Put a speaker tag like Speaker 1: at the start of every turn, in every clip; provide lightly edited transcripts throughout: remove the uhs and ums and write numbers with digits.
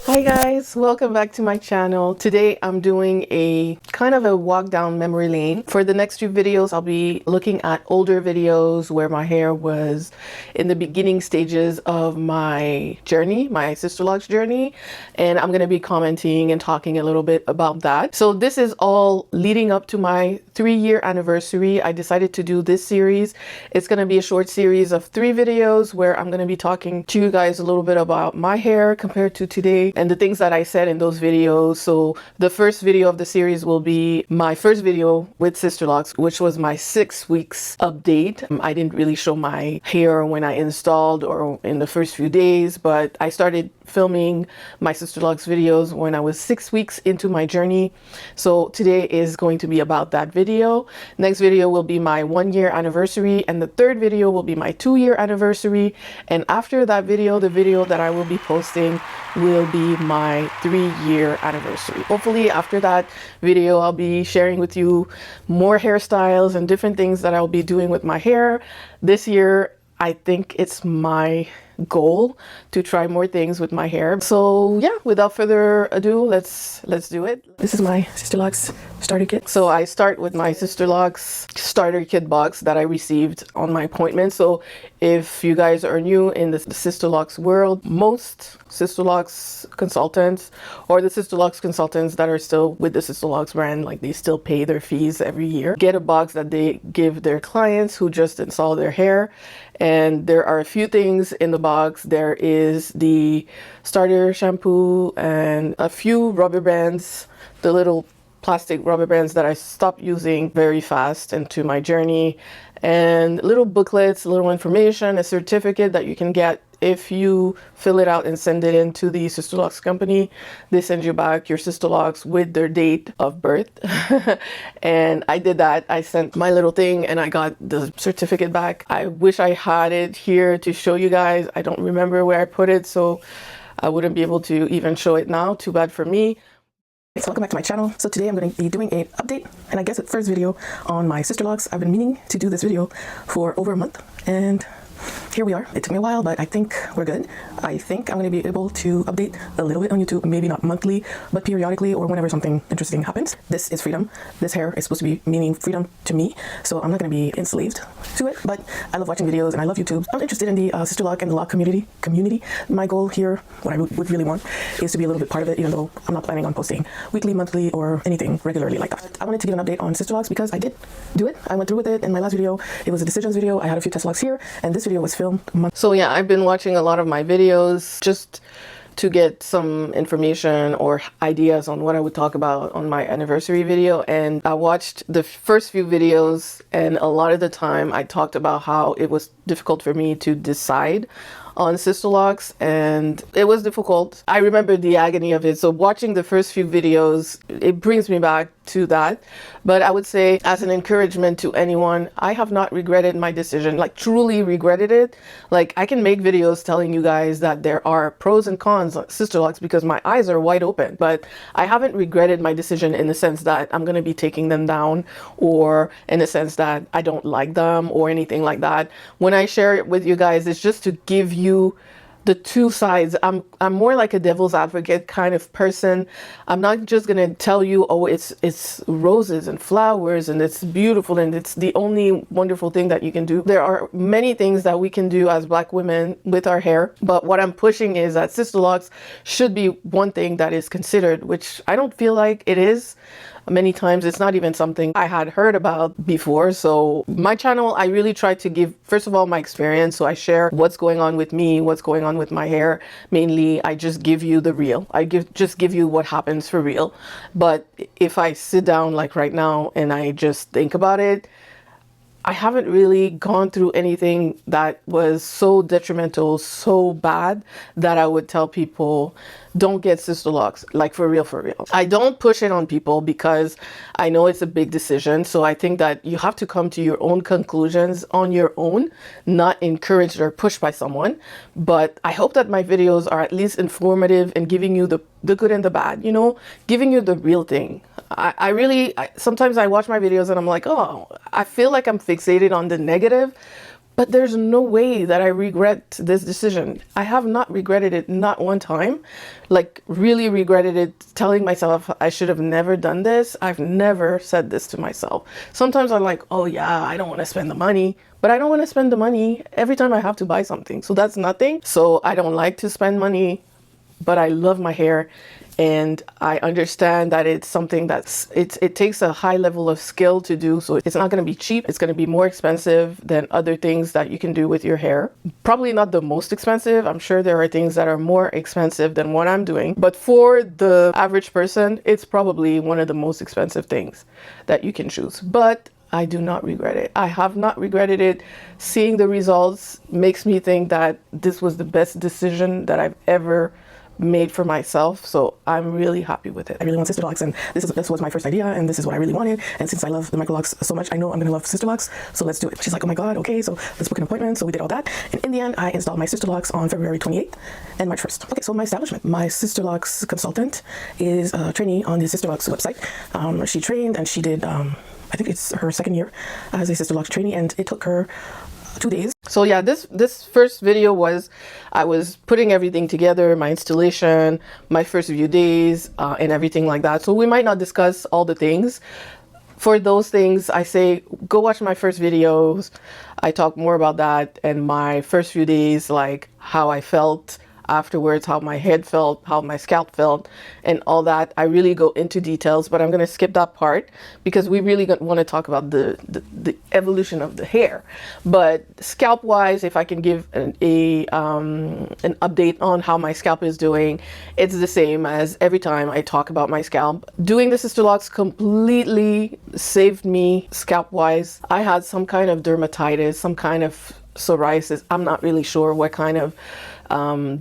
Speaker 1: Hi guys, welcome back to my channel. Today I'm doing a kind of a walk down memory lane. For the next few videos, I'll be looking at older videos where my hair was in the beginning stages of my journey, my Sisterlocks journey, and I'm going to be commenting and talking a little bit about that. So this is all leading up to my 3-year anniversary. I decided to do this series. It's going to be a short series of 3 videos where I'm going to be talking to you guys a little bit about my hair compared to today and the things that I said in those videos. So the first video of the series will be my first video with Sisterlocks, which was my 6 weeks update. I didn't really show my hair when I installed or in the first few days, but I started filming my Sisterlocks videos when I was 6 weeks into my journey. So today is going to be about that video. Next video will be my 1-year anniversary, and the third video will be my 2-year anniversary. And after that video, the video that I will be posting will be my 3-year anniversary. Hopefully after that video, I'll be sharing with you more hairstyles and different things that I'll be doing with my hair. This year, I think it's my goal to try more things with my hair. So yeah, without further ado, let's do it. This is my Sisterlocks starter kit. So I start with my Sisterlocks starter kit box that I received on my appointment. So if you guys are new in the Sisterlocks world, most Sisterlocks consultants or the Sisterlocks consultants that are still with the Sisterlocks brand, like they still pay their fees every year, get a box that they give their clients who just install their hair. And there are a few things in the box. There is the starter shampoo and a few rubber bands, the little plastic rubber bands that I stopped using very fast into my journey, and little booklets, little information, a certificate that you can get if you fill it out and send it in to the Sisterlocks company. They send you back your Sisterlocks with their date of birth. And I did that. I sent my little thing and I got the certificate back. I wish I had it here to show you guys. I don't remember where I put it, so I wouldn't be able to even show it now. Too bad for me. So welcome back to my channel. So today I'm going to be doing an update, and I guess the first video on my Sisterlocks. I've been meaning to do this video for over a month, and here we are. It took me a while, but I think we're good. I think I'm going to be able to update a little bit on YouTube, maybe not monthly, but periodically or whenever something interesting happens. This is freedom. This hair is supposed to be meaning freedom to me, so I'm not going to be enslaved to it, but I love watching videos and I love YouTube. I'm interested in the Sisterlock and the lock community. My goal here, what I would really want, is to be a little bit part of it, even though I'm not planning on posting weekly, monthly, or anything regularly like that. I wanted to give an update on Sisterlocks because I did do it. I went through with it in my last video. It was a decisions video. I had a few test locks here, and this video was filmed months. So yeah, I've been watching a lot of my videos just to get some information or ideas on what I would talk about on my anniversary video. And I watched the first few videos, and a lot of the time I talked about how it was difficult for me to decide on Sisterlocks, and it was difficult. I remember the agony of it. So watching the first few videos, it brings me back to that. But I would say, as an encouragement to anyone, I have not regretted my decision, like truly regretted it. Like, I can make videos telling you guys that there are pros and cons on Sisterlocks because my eyes are wide open, but I haven't regretted my decision in the sense that I'm going to be taking them down, or in the sense that I don't like them or anything like that. When I share it with you guys, it's just to give you the two sides. I'm more like a devil's advocate kind of person. I'm not just gonna tell you, oh, it's roses and flowers and it's beautiful and it's the only wonderful thing that you can do. There are many things that we can do as Black women with our hair, but what I'm pushing is that Sisterlocks should be one thing that is considered, which I don't feel like it is. Many times it's not even something I had heard about before. So my channel, I really try to give, first of all, my experience. So I share what's going on with me, what's going on with my hair. Mainly, I just give you the real. Just give you what happens for real. But if I sit down like right now and I just think about it, I haven't really gone through anything that was so detrimental, so bad that I would tell people, don't get Sisterlocks, like for real, for real. I don't push it on people because I know it's a big decision. So I think that you have to come to your own conclusions on your own, not encouraged or pushed by someone. But I hope that my videos are at least informative and giving you the good and the bad, you know, giving you the real thing. Sometimes I watch my videos and I'm like, oh, I feel like I'm fixated on the negative, But there's no way that I regret this decision. I have not regretted it, not one time. Like, really regretted it, telling myself I should have never done this. I've never said this to myself. Sometimes I'm like, oh yeah, I don't want to spend the money. But I don't want to spend the money every time I have to buy something. So that's nothing. So I don't like to spend money, but I love my hair. And I understand that it's something it takes a high level of skill to do. So it's not going to be cheap. It's going to be more expensive than other things that you can do with your hair. Probably not the most expensive. I'm sure there are things that are more expensive than what I'm doing. But for the average person, it's probably one of the most expensive things that you can choose. But I do not regret it. I have not regretted it. Seeing the results makes me think that this was the best decision that I've ever made for myself. So I'm really happy with it. I really want Sisterlocks, and this was my first idea, and this is what I really wanted. And since I love the microlocks so much, I know I'm gonna love Sisterlocks, so let's do it. She's like, oh my god, okay, so let's book an appointment. So we did all that, and in the end I installed my Sisterlocks on February 28th and March 1st. Okay, so my establishment, my Sisterlocks consultant is a trainee on the Sisterlocks website. She trained, and she did I think it's her second year as a Sisterlocks trainee, and it took her 2 days. So yeah, this first video was, I was putting everything together, my installation, my first few days, and everything like that. So we might not discuss all the things. For those things, I say, go watch my first videos. I talk more about that and my first few days, like how I felt afterwards, how my head felt, how my scalp felt, and all that. I really go into details, but I'm going to skip that part because we really want to talk about the evolution of the hair. But scalp wise, if I can give an update on how my scalp is doing, it's the same as every time I talk about my scalp. Doing the Sisterlocks completely saved me scalp wise. I had some kind of dermatitis, some kind of psoriasis. I'm not really sure what kind of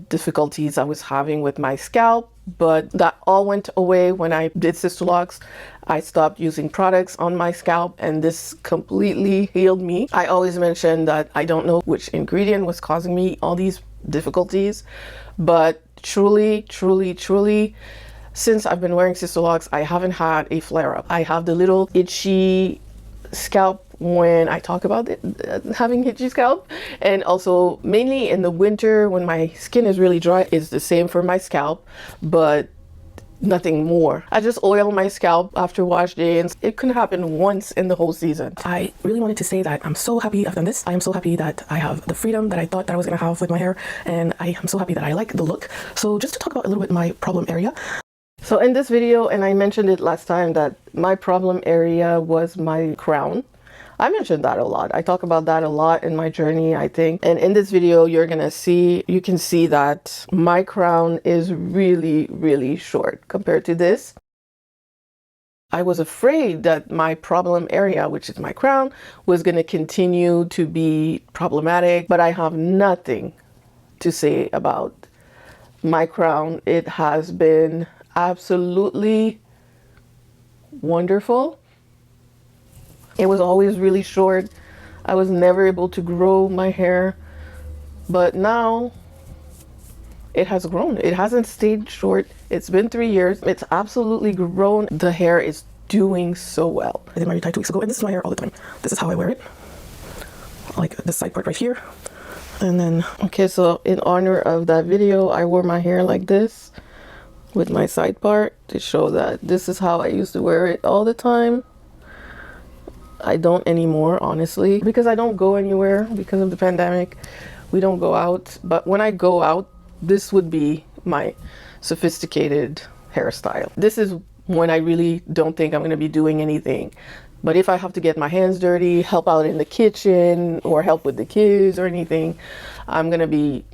Speaker 1: difficulties I was having with my scalp, but that all went away when I did Sisterlocks. I stopped using products on my scalp, and this completely healed me. I always mention that I don't know which ingredient was causing me all these difficulties, but truly, since I've been wearing Sisterlocks, I haven't had a flare-up. I have the little itchy scalp when I talk about it, having itchy scalp, and also mainly in the winter when my skin is really dry. It's the same for my scalp, but nothing more. I just oil my scalp after wash day, and it couldn't happen once in the whole season. I really wanted to say that I'm so happy I've done this. I am so happy that I have the freedom that I thought that I was gonna have with my hair, and I am so happy that I like the look. So just to talk about a little bit my problem area. So in this video, and I mentioned it last time, that my problem area was my crown. I mentioned that a lot. I talk about that a lot in my journey, I think. And in this video, you can see that my crown is really short compared to this. I was afraid that my problem area, which is my crown, was going to continue to be problematic, but I have nothing to say about my crown. It has been absolutely wonderful. It was always really short. I was never able to grow my hair, but now it has grown. It hasn't stayed short. It's been 3 years. It's absolutely grown. The hair is doing so well. I did my retie 2 weeks ago, and this is my hair all the time. This is how I wear it. Like this side part right here. And then, okay, so in honor of that video, I wore my hair like this with my side part to show that this is how I used to wear it all the time. I don't anymore, honestly, because I don't go anywhere because of the pandemic. We don't go out, but when I go out, this would be my sophisticated hairstyle. This is when I really don't think I'm going to be doing anything. But if I have to get my hands dirty, help out in the kitchen, or help with the kids or anything, I'm going to be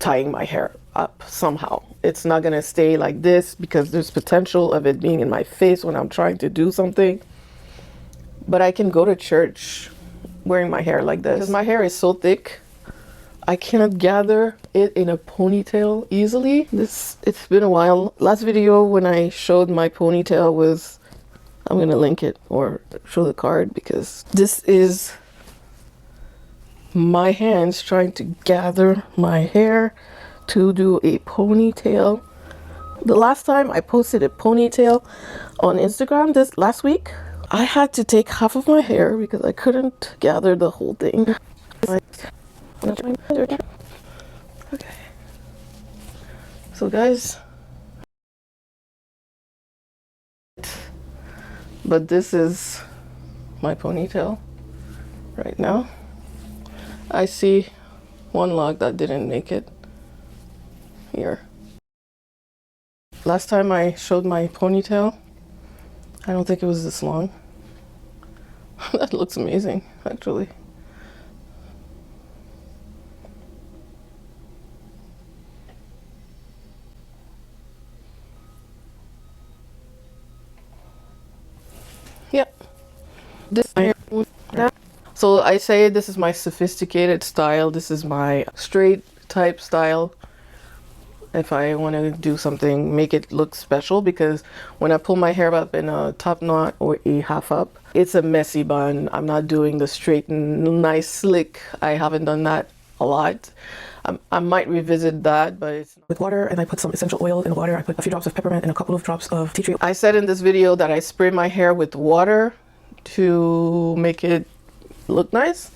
Speaker 1: tying my hair up somehow. It's not going to stay like this because there's potential of it being in my face when I'm trying to do something. But I can go to church wearing my hair like this. Because my hair is so thick, I cannot gather it in a ponytail easily. It's been a while. Last video when I showed my ponytail was, I'm going to link it or show the card, because this is my hands trying to gather my hair to do a ponytail. The last time I posted a ponytail on Instagram, last week, I had to take half of my hair because I couldn't gather the whole thing. Okay. So guys, but this is my ponytail right now. I see one lock that didn't make it here. Last time I showed my ponytail, I don't think it was this long. That looks amazing, actually. Yep. So I say this is my sophisticated style. This is my straight type style. If I want to do something, make it look special, because when I pull my hair up in a top knot or a half up, it's a messy bun. I'm not doing the straight and nice slick. I haven't done that a lot. I might revisit that, but it's with water, and I put some essential oil in the water. I put a few drops of peppermint and a couple of drops of tea tree. I said in this video that I spray my hair with water to make it look nice.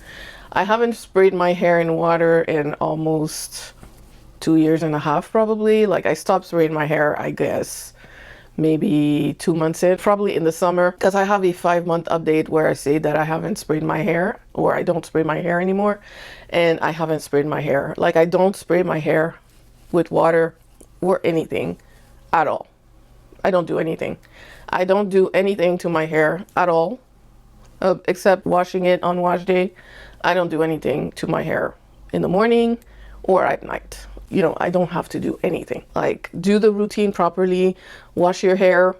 Speaker 1: I haven't sprayed my hair in water in almost 2.5 years probably. Like, I stopped spraying my hair, I guess, maybe 2 months in, probably in the summer, because I have a 5-month update where I say that I haven't sprayed my hair, or I don't spray my hair anymore, and I haven't sprayed my hair. Like, I don't spray my hair with water or anything at all. I don't do anything. I don't do anything to my hair at all, except washing it on wash day. I don't do anything to my hair in the morning or at night. You know, I don't have to do anything. Like, do the routine properly, wash your hair,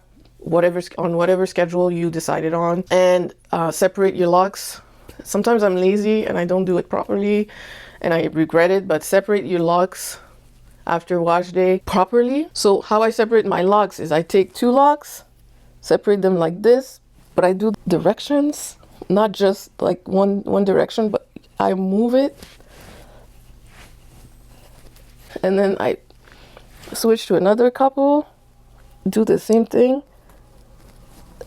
Speaker 1: on whatever schedule you decided on, and separate your locks. Sometimes I'm lazy and I don't do it properly and I regret it, but separate your locks after wash day properly. So how I separate my locks is I take 2 locks, separate them like this, but I do directions, not just like one direction, but I move it. And then I switch to another couple, do the same thing.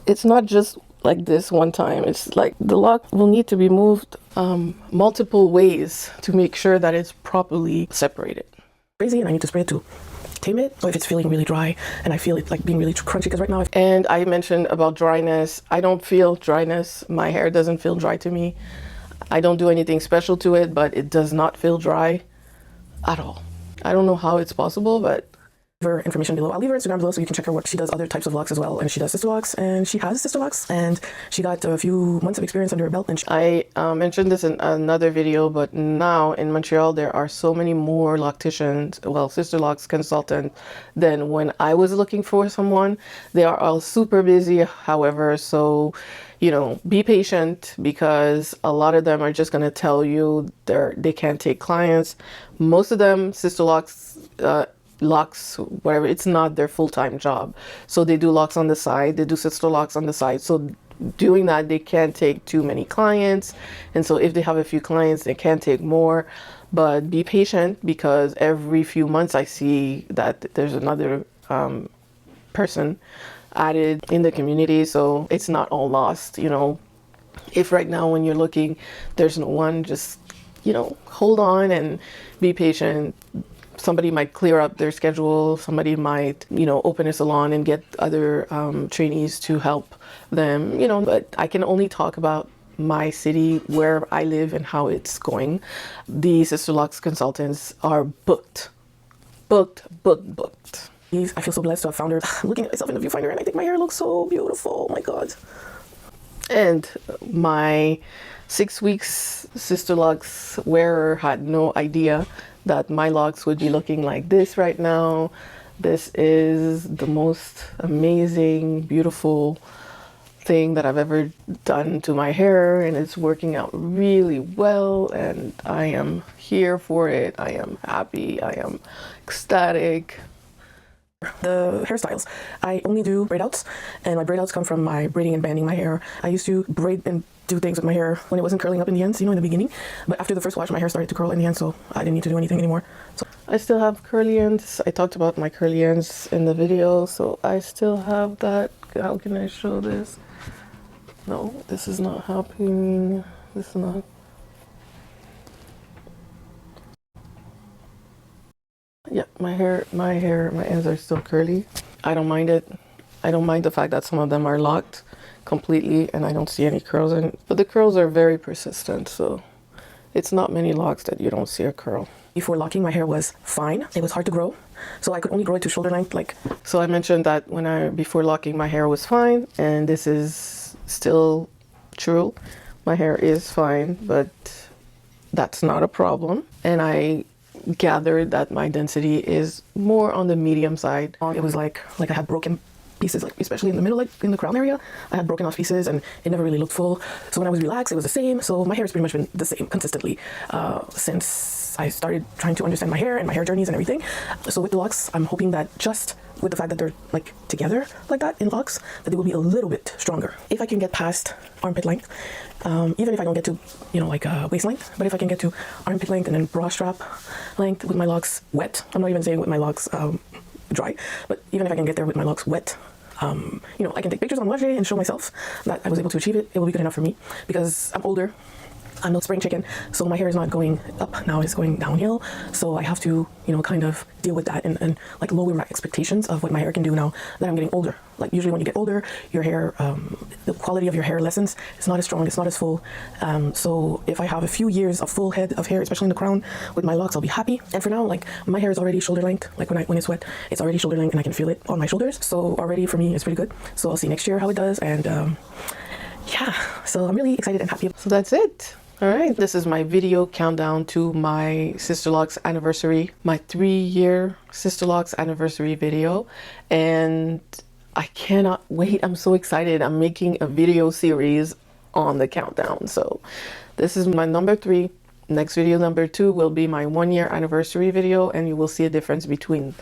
Speaker 1: It's not just like this one time. It's like the lock will need to be moved multiple ways to make sure that it's properly separated. Crazy, and I need to spray it to tame it. So if it's feeling really dry and I feel it like being really crunchy, because right now and I mentioned about dryness. I don't feel dryness. My hair doesn't feel dry to me. I don't do anything special to it, but it does not feel dry at all. I don't know how it's possible, but her information below. I'll leave her Instagram below so you can check her what she does, other types of locks as well. And she does Sisterlocks, and she has Sisterlocks, and she got a few months of experience under her belt. And I mentioned this in another video, but now in Montreal there are so many more locticians, well, Sisterlocks consultants, than when I was looking for someone. They are all super busy, however, so you know, be patient, because a lot of them are just going to tell you they can't take clients. Most of them, Sisterlocks, locks, whatever, it's not their full-time job. So they do locks on the side, they do Sisterlocks on the side. So doing that, they can't take too many clients. And so if they have a few clients, they can't take more. But be patient, because every few months I see that there's another person added in the community, so it's not all lost. You know, if right now when you're looking there's no one, just, you know, hold on and be patient. Somebody might clear up their schedule, somebody might, you know, open a salon and get other trainees to help them, you know. But I can only talk about my city, where I live, and how it's going. The Sisterlocks consultants are booked. I feel so blessed to have found her. I'm looking at myself in the viewfinder and I think my hair looks so beautiful. Oh my God. And my 6 weeks Sisterlocks wearer had no idea that my locks would be looking like this right now. This is the most amazing, beautiful thing that I've ever done to my hair, and it's working out really well, and I am here for it. I am happy. I am ecstatic. The hairstyles, I only do braid outs, and my braid outs come from my braiding and banding my hair. I used to braid and do things with my hair when it wasn't curling up in the ends, you know, in the beginning. But after the first wash, my hair started to curl in the ends, so I didn't need to do anything anymore. So I still have curly ends. I talked about my curly ends in the video, so I still have that. How can I show this? No, this is not happening. This is not. my ends are still curly. I don't mind it. I don't mind the fact that some of them are locked completely and I don't see any curls in it. But the curls are very persistent, so it's not many locks that you don't see a curl. Before locking, my hair was fine. It was hard to grow, so I could only grow it to shoulder length. So I mentioned that before locking, my hair was fine, and this is still true. My hair is fine, but that's not a problem. And I gathered that my density is more on the medium side. It was like I had broken pieces, like especially in the middle, like in the crown area, I had broken off pieces and it never really looked full. So when I was relaxed, it was the same. So my hair has pretty much been the same consistently since I started trying to understand my hair and my hair journeys and everything. So with the locks, I'm hoping that just with the fact that they're like together like that in locks, that they will be a little bit stronger. If I can get past armpit length, even if I don't get to, like waist length, but if I can get to armpit length and then bra strap length with my locks wet, I'm not even saying with my locks dry, but even if I can get there with my locks wet, I can take pictures on locjourney and show myself that I was able to achieve it. It will be good enough for me because I'm older. I'm no spring chicken, so my hair is not going up now, it's going downhill. So I have to, kind of deal with that and like lower my expectations of what my hair can do now that I'm getting older. Like usually when you get older, your hair, the quality of your hair lessens. It's not as strong, it's not as full. So if I have a few years of full head of hair, especially in the crown, with my locks, I'll be happy. And for now, like my hair is already shoulder length. Like when it's wet, it's already shoulder length and I can feel it on my shoulders. So already for me, it's pretty good. So I'll see next year how it does. And yeah, so I'm really excited and happy. So that's it. All right, this is my video countdown to my Sisterlocks anniversary, my 3-year Sisterlocks anniversary video, and I cannot wait. I'm so excited. I'm making a video series on the countdown. So this is my number 3. Next video, number 2, will be my 1-year anniversary video, and you will see a difference between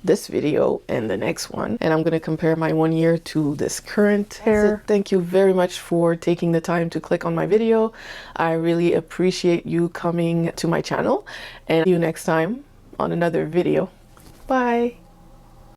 Speaker 1: this video and the next one. And I'm going to compare my 1 year to this current hair. Thank you very much for taking the time to click on my video. I really appreciate you coming to my channel, and see you next time on another video. Bye.